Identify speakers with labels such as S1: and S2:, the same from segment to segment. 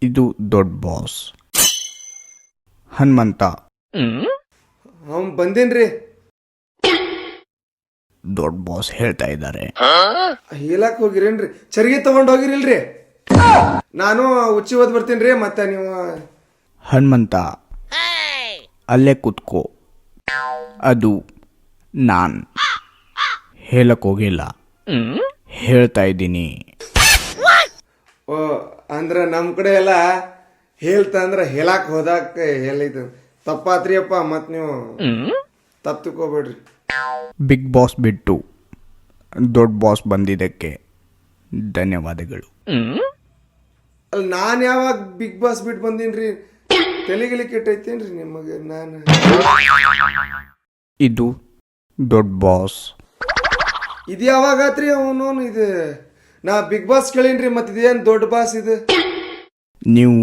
S1: ಇದು ದೊಡ್ಡ ಬಾಸ್ ಹನುಮಂತ.
S2: ಅವ್ನು ಬಂದೇನ್ರಿ.
S1: ದೊಡ್ಡ ಬಾಸ್ ಹೇಳ್ತಾ ಇದ್ದಾರೆ.
S2: ಹೇಳಕ್ ಹೋಗಿರೇನ್ರಿ? ಚರಿಗೆ ತಗೊಂಡ್ ಹೋಗಿರಿಲ್ರಿ? ನಾನು ಉಚ್ಚಿ ಓದ್ ಬರ್ತೀನಿ ಮತ್ತೆ ನೀವು.
S1: ಹನುಮಂತ ಅಲ್ಲೇ ಕೂತ್ಕೋ. ಅದು ನಾನ್ ಹೇಳಕ್ ಹೋಗಿಲ್ಲ, ಹೇಳ್ತಾ ಇದ್ದೀನಿ.
S2: ಓ ಅಂದ್ರ ನಮ್ ಕಡೆ ಎಲ್ಲ ಹೇಳ್ತಂದ್ರ ಹೇಳಕ್ ಹೋದಾಕ ಹೇಳಿದ ತಪ್ಪಾತ್ರಿ ಅಪ್ಪ. ಮತ್ ನೀವು ತಪ್ಪು ತಿಳ್ಕೊಬೇಡ್ರಿ.
S1: ಬಿಗ್ ಬಾಸ್ ಬಿಟ್ಟು ದೊಡ್ಡ ಬಾಸ್ ಬಂದಿದ್ದಕ್ಕೆ ಧನ್ಯವಾದಗಳು.
S2: ಅಲ್ಲಿ ನಾನು ಯಾವಾಗ ಬಿಗ್ ಬಾಸ್ ಬಿಟ್ಟು ಬಂದೀನ್ರಿ? ತೆಲಿಗಿಲಿ ಕೆಟ್ಟೈತೇನ್ರಿ ನಿಮಗೆ? ನಾನು
S1: ಇದು ದೊಡ್ಡ ಬಾಸ್.
S2: ಇದು ಯಾವಾಗಾತ್ರಿ? ಅವನು ಇದು ನಾ ಬಿಗ್ ಬಾಸ್ ಕೇಳೀನ್ರಿ, ಮತ್ತೆ ಇದೇನು ದೊಡ್ಡ ಬಾಸ್ ಇದು?
S1: ನೀವು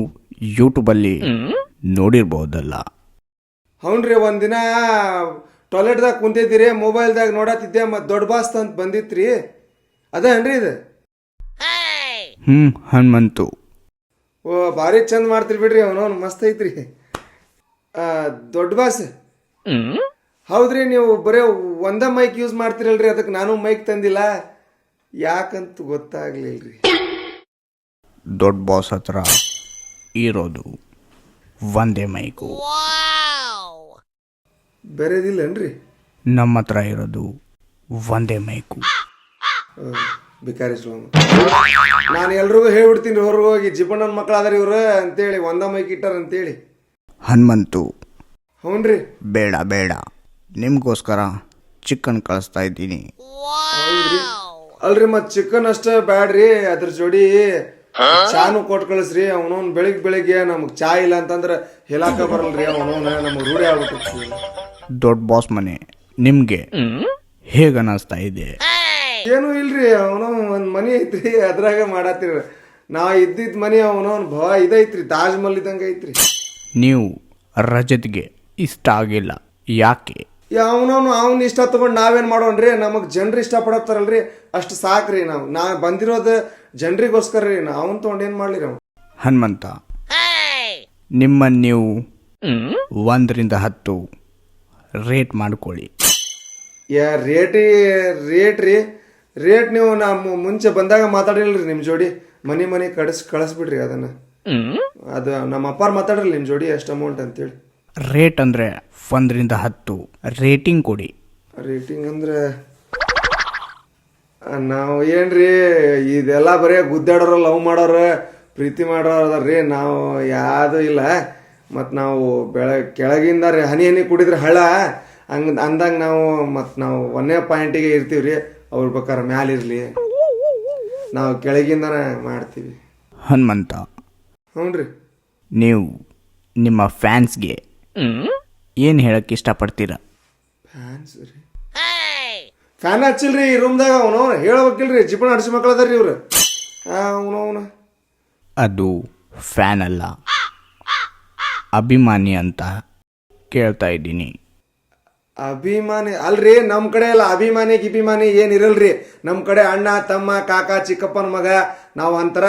S1: ಯೂಟ್ಯೂಬಲ್ಲಿ ನೋಡಿರ್ಬಹುದಲ್ಲ.
S2: ಹೌನ್ರಿ, ಒಂದಿನ ಟಾಯ್ಲೆಟ್ದಾಗ ಕುಂತಿದ್ದೀರಿ, ಮೊಬೈಲ್ದಾಗ ನೋಡತ್ತಿದ್ದೆ, ಮತ್ತೆ ದೊಡ್ಡ ಬಾಸ್ ಅಂತ ಬಂದಿತ್ರಿ. ಅದೇನ್ರಿ ಇದು?
S1: ಹನುಮಂತು.
S2: ಓ ಭಾರಿ ಚಂದ ಮಾಡ್ತಿರ್ ಬಿಡ್ರಿ. ಅವನವನು ಮಸ್ತ್ ಐತ್ರಿ. ದೊಡ್ಡ ಬಾಸ್ ಹೌದ್ರಿ. ನೀವು ಬರೇ ಒಂದ ಮೈಕ್ ಯೂಸ್ ಮಾಡ್ತಿರಲ್ರಿ, ಅದಕ್ಕೆ ನಾನು ಮೈಕ್ ತಂದಿಲ್ಲ. ಯಾಕಂತ ಗೊತ್ತಾಗ್ಲಿಲ್ರಿ.
S1: ದೊಡ್ಡ ಬಾಸ್ ಹತ್ರ ಇರೋದು ಒಂದೇ ಮೈಕು,
S2: ಬೇರೆದಿಲ್ಲನ್ರಿ?
S1: ನಮ್ಮ ಹತ್ರ ಇರೋದು ಒಂದೇ ಮೈಕು.
S2: ಬಿಕಾರಿ ನಾನು ಎಲ್ರಿಗೂ ಹೇಳ್ಬಿಡ್ತೀನಿ ಹೊರಗೆ ಹೋಗಿ, ಜಿಪಣ್ಣನ ಮಕ್ಕಳಾದ್ರೆ ಇವ್ರ ಅಂತೇಳಿ ಒಂದ ಮೈಕ್ ಇಟ್ಟಾರ ಅಂತೇಳಿ.
S1: ಹನುಮಂತು
S2: ಹ್ಞೂನ್ರಿ.
S1: ಬೇಡ ಬೇಡ, ನಿಮ್ಗೋಸ್ಕರ ಚಿಕನ್ ಕಳಿಸ್ತಾ ಇದ್ದೀನಿ.
S2: ಹೌದ್ರಿ? ಅಲ್ರಿ ಮತ್ ಚಿಕನ್ ಅಷ್ಟ ಬ್ಯಾಡ್ರಿ, ಅದ್ರ ಜೋಡಿ ಚಾನು ಕೊಟ್ಟು ಕಳಿಸ್ರಿ. ಅವನವ್ನ ಬೆಳಿಗ್ಗೆ ನಮಗ್ ಚಾ ಇಲ್ಲ ಅಂತಂದ್ರ ಹೇಳಾಕ ಬರಲ್ರಿ. ಅವನವ್ನ ನಮಗ್ ರೂಢಿ ಆಗ್ಬಿಟ್ಟು.
S1: ದೊಡ್ಡ ಬಾಸ್ ಮನೆ ನಿಮ್ಗೆ ಹೇಗ ಅನಿಸ್ತಾ ಇದೆ?
S2: ಏನು ಇಲ್ರಿ, ಅವನು ಒಂದ್ ಮನಿ ಐತ್ರಿ, ಅದ್ರಾಗ ಮಾಡತ್ತೀರ. ನಾ ಇದ್ದಿದ್ ಮನಿ ಅವನವ್ನ ಇದೈತ್ರಿ, ತಾಜ್ ಮಹಲ್ ಇದ್ದಂಗ ಐತ್ರಿ.
S1: ನೀವು ರಜತ್ಗೆ ಇಷ್ಟ ಆಗಿಲ್ಲ, ಯಾಕೆ?
S2: ಅವನವನು ಅವ್ನ ಇಷ್ಟ ತಗೊಂಡ್ ನಾವೇನ್ ಮಾಡೋಣ್ರಿ? ನಮಗ್ ಜನರು ಇಷ್ಟ ಪಡತ್ತಾರಲ್ರಿ, ಅಷ್ಟು ಸಾಕ್ರಿ. ನಾ ಬಂದಿರೋದು ಜನರಿಗೋಸ್ಕರ ರೀ. ಅವನ್ ತಗೊಂಡ್ ಏನ್ ಮಾಡ್ಲಿ ನಾವು?
S1: ಹನುಮಂತ, ನಿಮ್ಮನ್ನು ನೀವು 1 ರಿಂದ 10 ರೇಟ್ ಮಾಡ್ಕೊಳ್ಳಿ.
S2: ರೇಟ್ ನೀವು ಮುಂಚೆ ಬಂದಾಗ ಮಾತಾಡಿಲ್ರಿ ನಿಮ್ ಜೋಡಿ. ಮನಿ ಕಳಿಸ್ಬಿಡ್ರಿ ಅದನ್ನ. ಅದು ನಮ್ಮ ಅಪ್ಪಾರ ಮಾತಾಡ್ರಿ ನಿಮ್ ಜೋಡಿ ಎಷ್ಟು ಅಮೌಂಟ್ ಅಂತೇಳಿ.
S1: ರೇಟ್ ಅಂದ್ರೆ 1 ರಿಂದ 10 ರೇಟಿಂಗ್ ಕೊಡಿ.
S2: ರೇಟಿಂಗ್ ಅಂದ್ರೆ ನಾವು ಏನ್ರಿ ಇದೆಲ್ಲ ಬರೀ ಗುದ್ದಾಡೋರು, ಲವ್ ಮಾಡೋರು, ಪ್ರೀತಿ ಮಾಡೋರು ಅದಾರ್ರಿ. ನಾವು ಯಾವುದು ಇಲ್ಲ. ಮತ್ತು ನಾವು ಕೆಳಗಿಂದ ರೀ ಹನಿ ಕುಡಿದ್ರೆ ಹಳ್ಳ ಅಂದಂಗೆ ನಾವು ಒಂದೇ ಪಾಯಿಂಟಿಗೆ ಇರ್ತೀವಿ ರೀ. ಅವ್ರ ಬೇಕಾದ್ರೆ ಮ್ಯಾಲಿರಲಿ, ನಾವು ಕೆಳಗಿಂದನೇ ಮಾಡ್ತೀವಿ.
S1: ಹನುಮಂತ,
S2: ಹ್ಞೂ ರೀ.
S1: ನೀವು ನಿಮ್ಮ ಫ್ಯಾನ್ಸ್ಗೆ ಏನು ಹೇಳಕ್ಕೆ ಇಷ್ಟಪಡ್ತೀರಾ?
S2: ಫ್ಯಾನ್ಸ್ ರೀ, ಫ್ಯಾನ್ ಹಚ್ಚಿಲ್ರಿ ಈ ರೂಮ್ದಾಗ. ಅವನು ಹೇಳ್ಬೇಕಿಲ್ರಿ, ಜಿಪಣ ಹಡಿಸಿ ಮಕ್ಕಳು ಅದಾರ್ರಿ ಇವ್ರು. ಅವನು
S1: ಅದು ಫ್ಯಾನ್ ಅಲ್ಲ, ಅಭಿಮಾನಿ ಅಂತ ಕೇಳ್ತಾ ಇದ್ದೀನಿ.
S2: ಅಭಿಮಾನಿ ಅಲ್ರಿ, ನಮ್ಮ ಕಡೆ ಎಲ್ಲ ಅಭಿಮಾನಿ ಗಿಭಿಮಾನಿ ಏನಿರಲ್ರಿ. ನಮ್ಮ ಕಡೆ ಅಣ್ಣ ತಮ್ಮ ಕಾಕ ಚಿಕ್ಕಪ್ಪನ ಮಗ ನಾವು ಒಂಥರ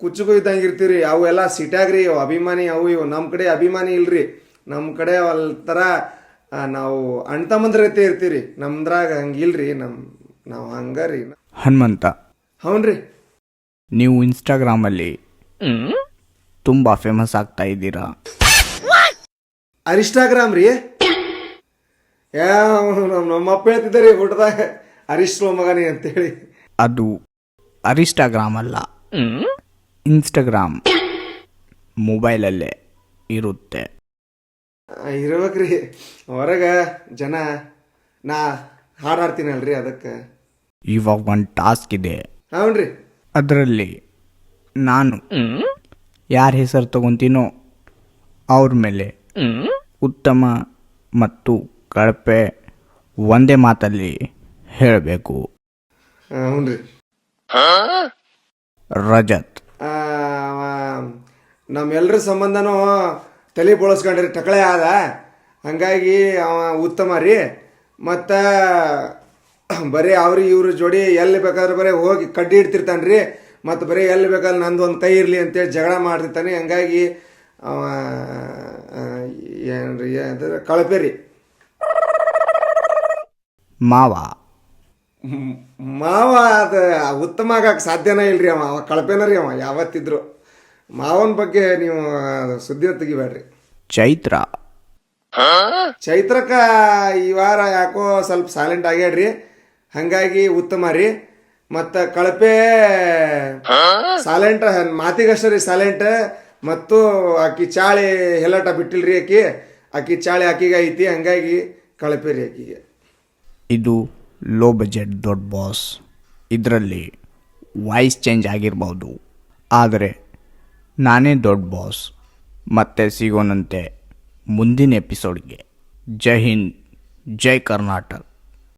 S2: ಕುಚ್ಚುಗು ಇದ್ದಂಗೆ ಇರ್ತೀವಿ. ಅವು ಎಲ್ಲ ಸಿಟ್ಯಾಗ್ರಿ ಅವು ಅಭಿಮಾನಿ, ಅವು ಇವು. ನಮ್ಮ ಕಡೆ ಅಭಿಮಾನಿ ಇಲ್ರಿ. ನಮ್ಮ ಕಡೆ ಒಂಥರ ನಾವು ಅಣ್ಣ ತಮ್ಮಂದ್ರ ರೀತಿ ಇರ್ತೀವಿ. ನಮ್ದ್ರಾಗ ಹಂಗಿಲ್ರಿ, ನಾವು ಹಂಗಾರಿ.
S1: ಹನುಮಂತ,
S2: ಹೌನ್ರಿ.
S1: ನೀವು ಇನ್ಸ್ಟಾಗ್ರಾಮಲ್ಲಿ ತುಂಬ ಫೇಮಸ್ ಆಗ್ತಾ ಇದ್ದೀರಾ.
S2: ಅರಿಸ್ಟಾಗ್ರಾಮ್ ರೀ? ನಮ್ಮಪ್ಪ ಹೇಳ್ತಿದ್ದಾರೆ ಊಟದಾಗ, ಅರಿಸ್ಟೋ ಮಗನಿ ಅಂತೇಳಿ.
S1: ಅದು ಅರಿಸ್ಟಾಗ್ರಾಮ್ ಅಲ್ಲ, ಇನ್ಸ್ಟಾಗ್ರಾಮ್ ಮೊಬೈಲಲ್ಲೇ ಇರುತ್ತೆ.
S2: ಇರ್ಬೇಕ್ರಿ. ಹೊರಗೆ ಜನ ನಾ ಹಾಡಾಡ್ತೀನಲ್ರಿ, ಅದಕ್ಕೆ.
S1: ಇವಾಗ ಒಂದು ಟಾಸ್ಕ್ ಇದೆ.
S2: ಹೌನ್ರಿ.
S1: ಅದರಲ್ಲಿ ನಾನು ಯಾರ ಹೆಸರು ತಗೊತೀನೋ ಅವ್ರ ಮೇಲೆ ಉತ್ತಮ ಮತ್ತು ಕಳಪೆ ಒಂದೇ ಮಾತಲ್ಲಿ ಹೇಳಬೇಕು.
S2: ಹ್ಞೂನ್ರಿ.
S1: ರಜತ್,
S2: ನಮ್ಮೆಲ್ಲರ ಸಂಬಂಧನೂ ತಲೆ ಬೋಳಿಸ್ಕೊಂಡ್ರಿ, ಟಕಳೆ ಆದ. ಹಂಗಾಗಿ ಅವ ಉತ್ತಮ ರೀ. ಮತ್ತು ಬರೀ ಅವ್ರಿಗೆ ಇವ್ರ ಜೋಡಿ ಎಲ್ಲಿ ಬೇಕಾದ್ರೆ ಬರೀ ಹೋಗಿ ಕಡ್ಡಿ ಇಡ್ತಿರ್ತಾನೆ ರೀ. ಮತ್ತು ಬರೀ ಎಲ್ಲಿ ಬೇಕಲ್ಲಿ ನಂದು ಒಂದು ಕೈ ಇರಲಿ ಅಂತೇಳಿ ಜಗಳ ಮಾಡ್ತಿರ್ತಾನೆ. ಹಂಗಾಗಿ ಅವ ಏನ್ರಿ ಅಂದ್ರೆ ಕಳಪೆ ರೀ.
S1: ಮಾವ
S2: ಮಾವ ಅದು ಉತ್ತಮ ಆಗಕ್ಕೆ ಸಾಧ್ಯನೇ ಇಲ್ರಿ. ಅವ ಕಳಪೆನ ರೀ. ಅವ ಯಾವತ್ತಿದ್ರು ಮಾವನ ಬಗ್ಗೆ ನೀವು ಸುದ್ದಿ ತೆಗಿಬೇಡ್ರಿ.
S1: ಚೈತ್ರ
S2: ಚೈತ್ರಕ್ಕ ಈ ವಾರ ಯಾಕೋ ಸ್ವಲ್ಪ ಸೈಲೆಂಟ್ ಆಗ್ಯಾಡ್ರಿ, ಹಂಗಾಗಿ ಉತ್ತಮ ರೀ. ಮತ್ತು ಕಳಪೆ ಸೈಲೆಂಟ್, ಮಾತಿಗಷ್ಟ ರೀ ಸೈಲೆಂಟ್. ಮತ್ತು ಆಕಿ ಚಾಳಿ ಹೆಲಾಟ ಬಿಟ್ಟಿಲ್ರಿ. ಆಕಿ ಚಾಳಿ ಆಕಿಗೆ ಐತಿ, ಹಂಗಾಗಿ ಕಳಪೆ ರೀ ಆಕಿಗೆ.
S1: ಇದು ಲೋ ಬಜೆಟ್ ದೊಡ್ಡ ಬಾಸ್. ಇದರಲ್ಲಿ ವಾಯ್ಸ್ ಚೇಂಜ್ ಆಗಿರ್ಬೋದು, ಆದರೆ ನಾನೇ ದೊಡ್ಡ ಬಾಸ್. ಮತ್ತೆ ಸಿಗೋಣಂತೆ ಮುಂದಿನ ಎಪಿಸೋಡ್ಗೆ. ಜೈ ಹಿಂದ್, ಜೈ ಕರ್ನಾಟಕ.